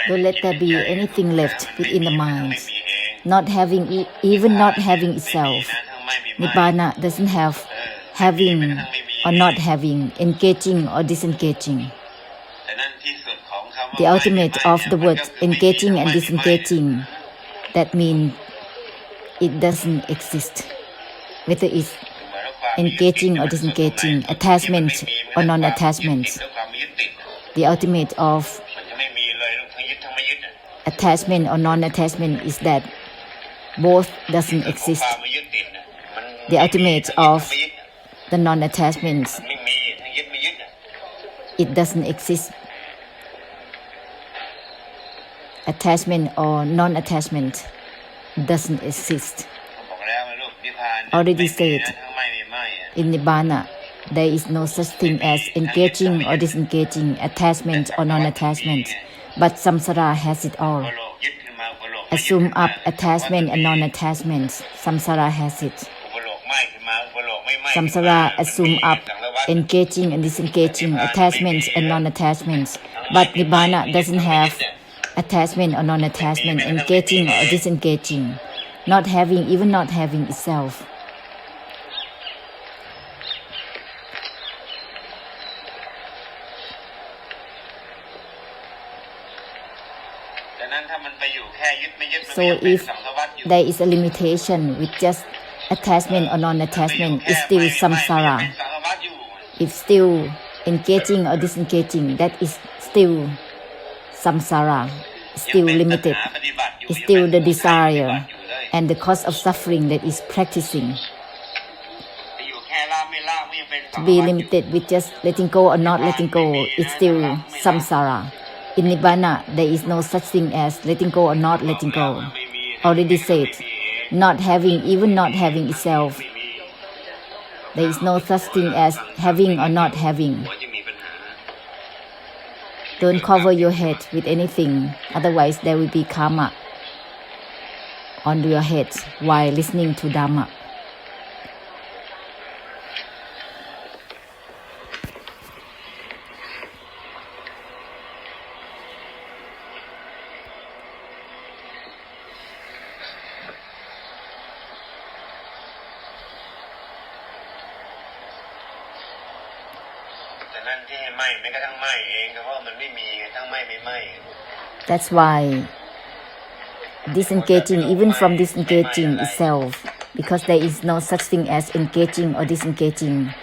Don't let there be anything left within the mind, not having, even not having itself. Nibbana doesn't have having or not having, engaging or disengaging. The ultimate of the word engaging and disengaging, that means it doesn't exist. Whether it's engaging or disengaging, attachment or non-attachment. The ultimate of attachment or non-attachment is that both doesn't exist. The ultimate of the non-attachment, it doesn't exist. Attachment or non-attachment doesn't exist. Already said, in Nibbana, there is no such thing as engaging or disengaging, attachment or non-attachment, but samsara has it all. Assume up attachment and non-attachment, samsara has it. Samsara assume up engaging and disengaging, attachments and non-attachments, but Nibbana doesn't have attachment or non-attachment, engaging or disengaging, not having, even not having itself. So if there is a limitation with just attachment or non-attachment, it's still samsara. If still engaging or disengaging, that is still samsara, still limited. It's still the desire and the cause of suffering that is practicing. To be limited with just letting go or not letting go, it's still samsara. In Nibbana, there is no such thing as letting go or not letting go. Already said, not having, even not having itself. There is no such thing as having or not having. Don't cover your head with anything, otherwise there will be karma on your head while listening to Dhamma. That's why disengaging, even from disengaging itself, because there is no such thing as engaging or disengaging.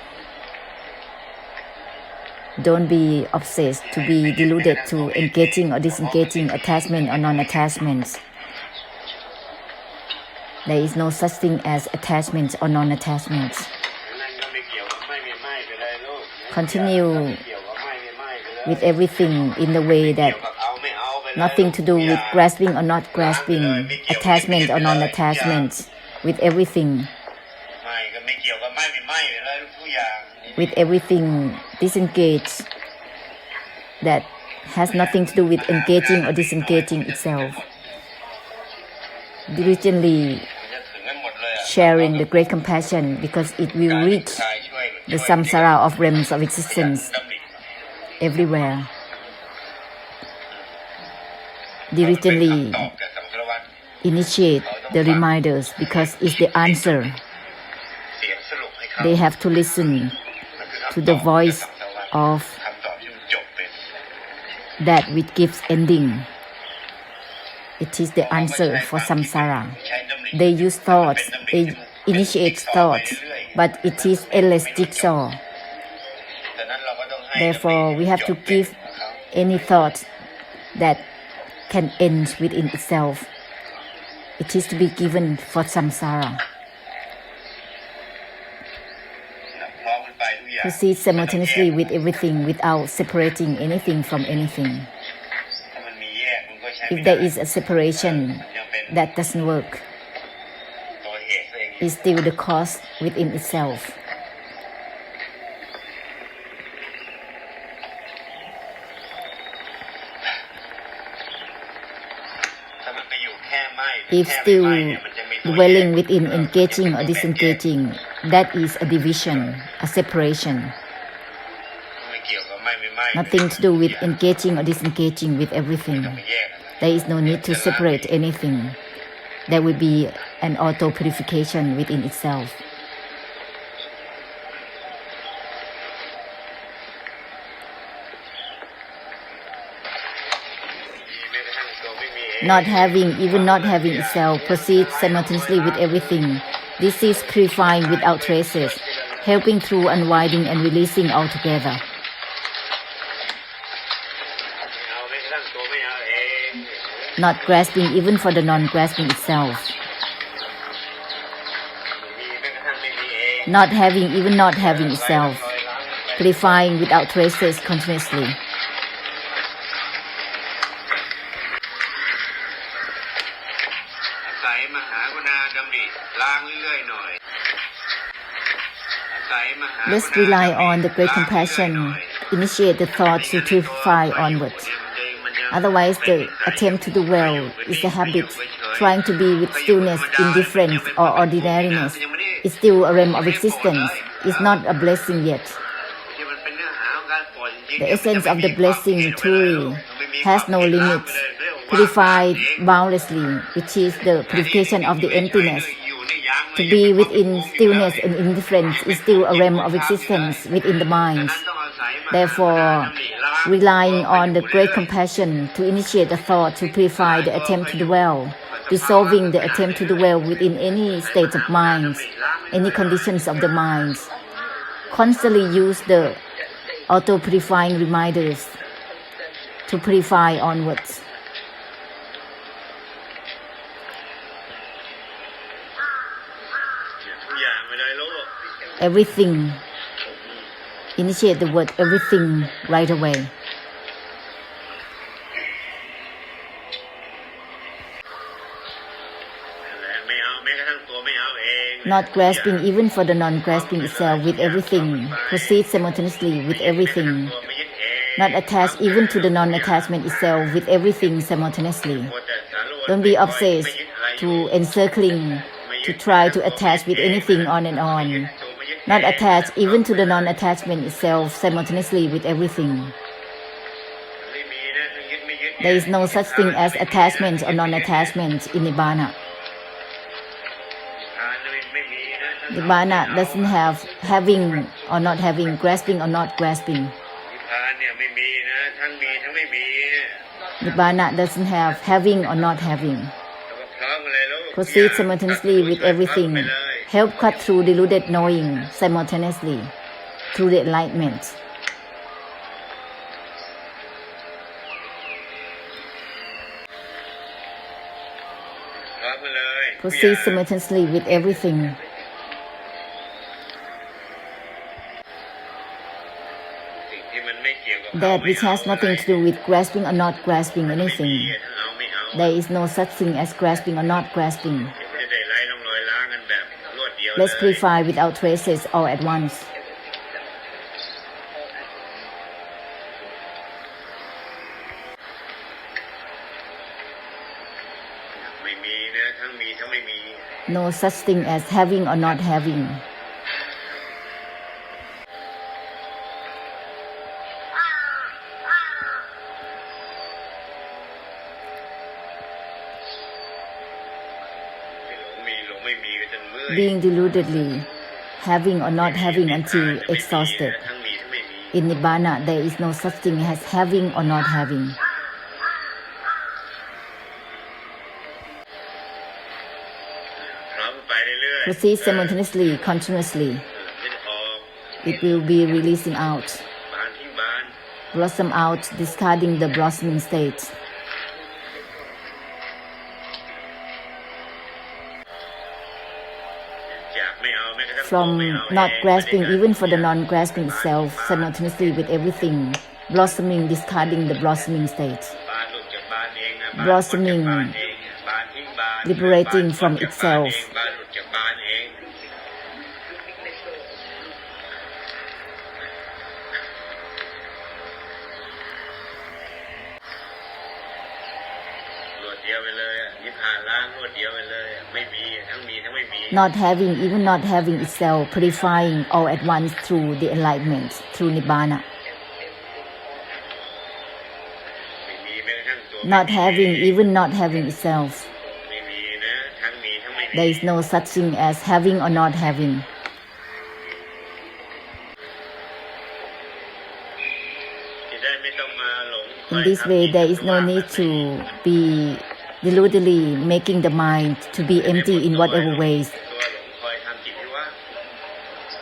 Don't be obsessed to be deluded to engaging or disengaging, attachment or non-attachment. There is no such thing as attachment or non-attachment. Continue with everything in the way that nothing to do with grasping or not grasping, attachment or non-attachment, with everything. With everything disengaged that has nothing to do with engaging or disengaging itself. Diligently sharing the great compassion, because it will reach the samsara of realms of existence everywhere. Diligently initiate the reminders, because it's the answer. They have to listen to the voice of that which gives ending. It is the answer for samsara. They use thoughts, they initiate thoughts, but it is endless jigsaw. Therefore, we have to give any thought that can end within itself. It is to be given for samsara. Proceed simultaneously with everything without separating anything from anything. If there is a separation, that doesn't work. It's still the cause within itself. If still dwelling within engaging or disengaging, that is a division, a separation. Nothing to do with engaging or disengaging with everything. There is no need to separate anything. There will be an auto-purification within itself. Not having, even not having itself, proceeds simultaneously with everything. This is purifying without traces, helping through unwinding and releasing altogether. Not grasping even for the non-grasping itself. Not having even not having itself, purifying without traces continuously. Let's rely on the great compassion, initiate the thought to purify onwards. Otherwise, the attempt to do well is a habit, trying to be with stillness, indifference, or ordinariness. It's still a realm of existence. It's not a blessing yet. The essence of the blessing truly has no limits, purified boundlessly, which is the purification of the emptiness. To be within stillness and indifference is still a realm of existence within the mind. Therefore, relying on the great compassion to initiate the thought to purify the attempt to dwell, dissolving the attempt to dwell within any state of mind, any conditions of the mind. Constantly use the auto-purifying reminders to purify onwards. Everything. Initiate the word everything right away. Not grasping even for the non-grasping itself with everything. Proceed simultaneously with everything. Not attached even to the non-attachment itself with everything simultaneously. Don't be obsessed to encircling, to try to attach with anything on and on. Not attached even to the non-attachment itself simultaneously with everything. There is no such thing as attachment or non-attachment in Nibbana. Nibbana doesn't have having or not having, grasping or not grasping. Nibbana doesn't have having or not having. Proceed simultaneously with everything. Help cut through deluded knowing simultaneously through the enlightenment. Proceed simultaneously with everything. That which has nothing to do with grasping or not grasping anything. There is no such thing as grasping or not grasping. Let's purify without traces all at once. No such thing as having or not having. Being deludedly, having or not having until exhausted. In Nibbana, there is no such thing as having or not having. Proceed simultaneously, continuously. It will be releasing out, blossom out, discarding the blossoming state. From not grasping even for the non-grasping itself, simultaneously with everything, blossoming, discarding the blossoming state. Blossoming, liberating from itself. Not having, even not having itself, purifying all at once through the enlightenment, through Nibbana. not having, even not having itself. ไม่มีนะทั้งมีทั้งไม่มี There is no such thing as having or not having. จะได้ไม่ต้องมาหลง In this way, there is no need to be deludedly making the mind to be empty in whatever ways. ตัวหลงคอยทำจิตให้ว่าง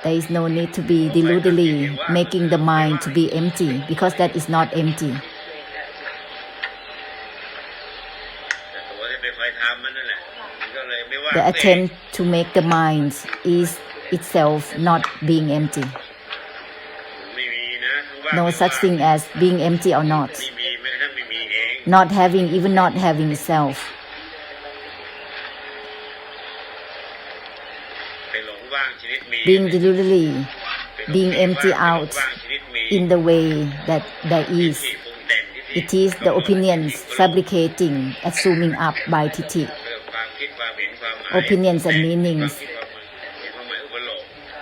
There is no need to be deludedly making the mind to be empty because that is not empty. แต่ตัวที่ไปคอยทำมันนั่นแหละมันก็เลยไม่ว่าง The attempt to make the mind is itself not being empty. ไม่มีนะว่าง No such thing as being empty or not. ไม่มีแม้กระทั่งไม่มีเอง Not having, even not having itself. เป็นหลงว่างชนิดมี Being deludedly, เป็นหลง being empty ว่าง out ว่างชนิดมี in the way that there ที่ is. ปรุงแต่งที่ It is the opinions fabricating, assuming up by Titi. ความคิดความเห็นความหมาย Opinions and meanings ความหมายอุปโลก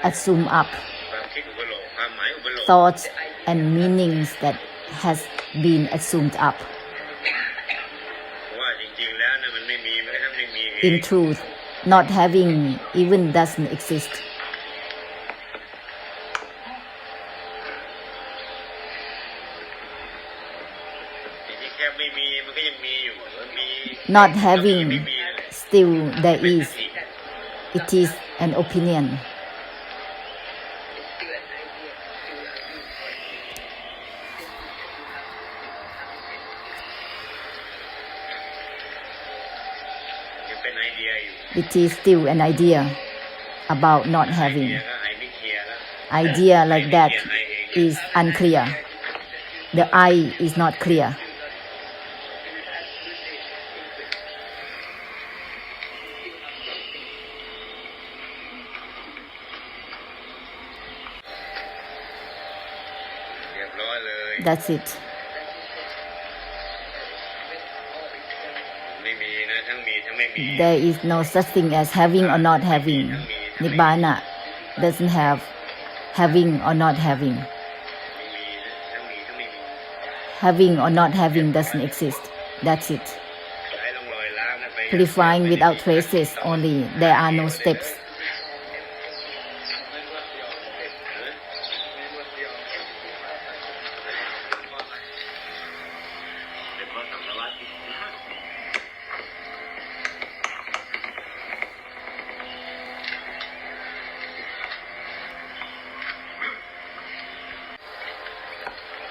assume up ความคิดอุปโลกความหมายอุปโลก thoughts and meanings that has been assumed up. ว่าจริงๆแล้วนะมันไม่มีแม้กระทั่งไม่มีเอง In truth, not having even doesn't exist. ที่แค่ไม่มีมันก็ยังมีอยู่มันมี Not having, ไม่มี still there is. It is an opinion. ยังเป็นไอเดียอยู่ It is still an idea about not ไอเดี having. ยก็ไอไม่เคลียร์แล้ว Idea like that is unclear. The I is not clear. เรียบร้อยเลย That's it. ไม่มีนะทั้งมีทั้งไม่มี There is no such thing as having or not having. Nibbana doesn't have having or not having. ไม่มีนะทั้งมีทั้งไม่มี Having or not having doesn't exist. That's it. ไหลลงลอยล้างกันไป Purifying without traces only. There are no steps. เป็นเพราะสังสารวัฏท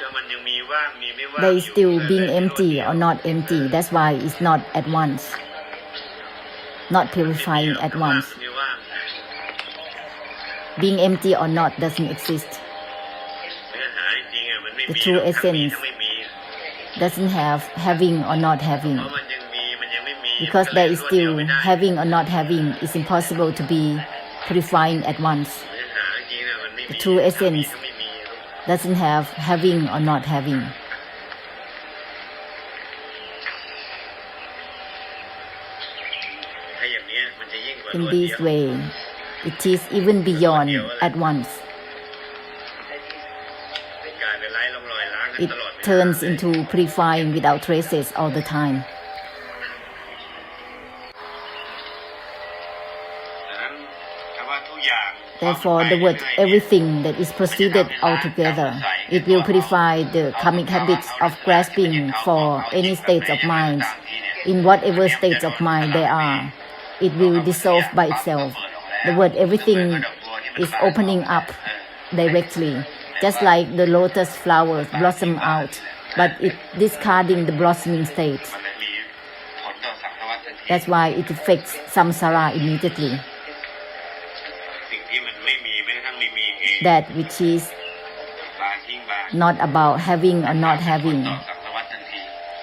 ี่ มันยังมีว่างมีไม่ว่าง There is still being empty or not empty. That's why it's not at once. Not purifying at once. มีว่าง Being empty or not doesn't exist. เนื้อหาจริงๆอ่ะมันไม่มี The true ทั้งมี essence ทั้งไม่มี doesn't have having or not เพ having. ราะมันยังมีมันยังไม่มี Because there is มันก็เลย still รวดเดียวไม่ได้ having or not having, it's impossible to be purifying at once. เนื้อหาจริงๆอ่ะมันไม่มี The true essence ทั้งมีทั้งไม่มี Doesn't have having or not having. ถ้าอย่างเนี้ยมันจะยิ่งกว่าร In วดเดี this ยว way, it is even beyond at once. กลายเป็นไร้ร่องรอยล้างกัน It ตลอดเวลา turns into purifying without traces all the time. ดังนั้นคำว่าทุกอย่าง Therefore, the word everything that is proceeded altogether, it will purify the karmic habits of grasping for any states of mind. In whatever states of mind there are, it will dissolve by itself. The word everything is opening up directly, just like the lotus flowers blossom out, but it discarding the blossoming state. มันเลยมีผลต่อสังสารวัฏทันที That's why it affects samsara immediately. สิ่งที่มันไม่มีแม้กระทั่งไม่มีเอง That which is บางทิ้งบาง not about having or not having. ต่อสังสารวัฏทันที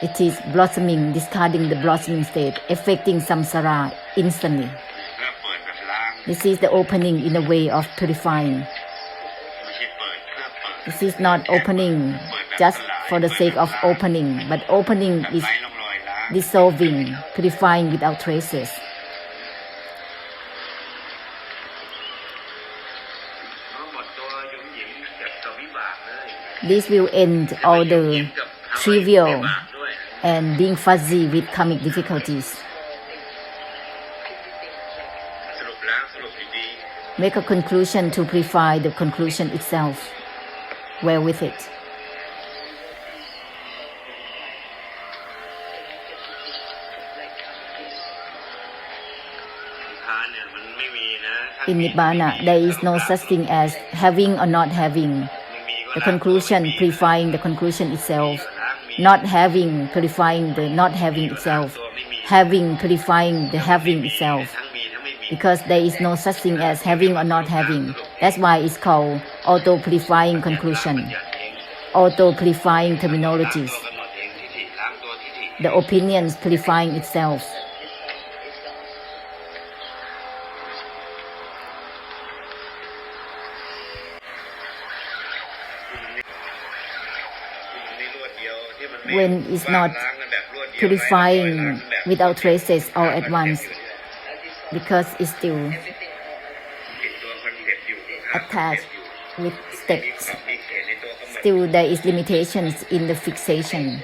It is blossoming, discarding the blossoming state, affecting samsara instantly. เพื่อเปิดแบบล้าง This is the opening in a way of purifying. ไม่ใช่เปิดเพื่อเปิด This is not opening just for the sake of opening, but opening แบบ is ไร้ร่องรอยล้าง dissolving, purifying without traces. ทั้งหมดตัวหยุ่มหยิมกับวิบากเลย This will end all the trivial วิบากด้วย and being fuzzy with karmic difficulties. สรุปล้างสรุปดี Make a conclusion to purify the conclusion itself. Well with it. ทานเนี่ยมันไม่มีนะ In Nibbana, there is no such thing as having or not having. The conclusion purifying the conclusion itself. Not having purifying the not having itself. Having purifying the having itself. Because there is no such thing as having or not having. That's why it's called auto-purifying conclusion. Auto-purifying terminologies. The opinions purifying itself. When it's not purifying without traces all at once, because it's still attached with steps. Still there is limitations in the fixation.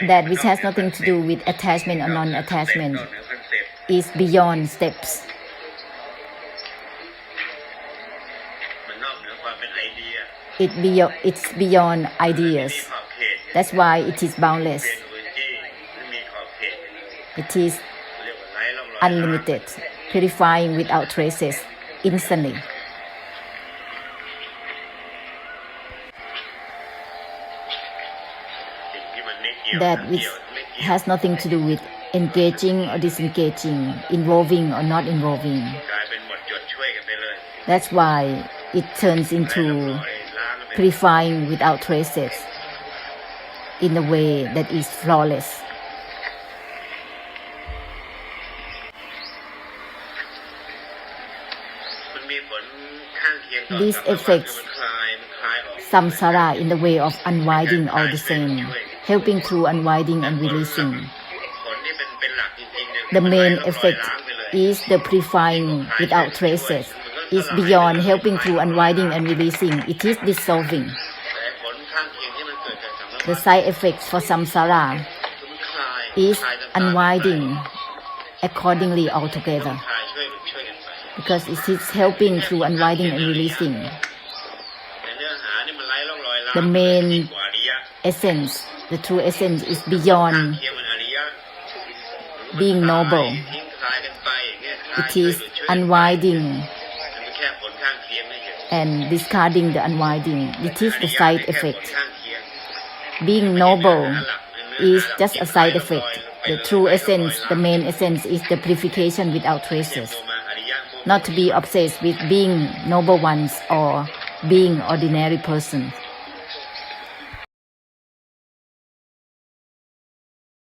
That which has nothing to do with attachment or non-attachment is beyond steps. It's beyond ideas. That's why it is boundless. It is unlimited, purifying without traces, instantly. That which has nothing to do with engaging or disengaging, involving or not involving. That's why it turns into purifying without traces in a way that is flawless. These effects samsara in the way of unwinding all the same, helping through unwinding and releasing. The main effect is the purifying without traces. Is beyond helping through unwinding and releasing. It is dissolving. The side effects for samsara is unwinding accordingly altogether. Because it is helping through unwinding and releasing. The main essence, the true essence is beyond being noble. It is unwinding and discarding the unwinding. It is the side effect. Being noble is just a side effect. The true essence, the main essence is the purification without traces. Not to be obsessed with being noble ones or being ordinary persons.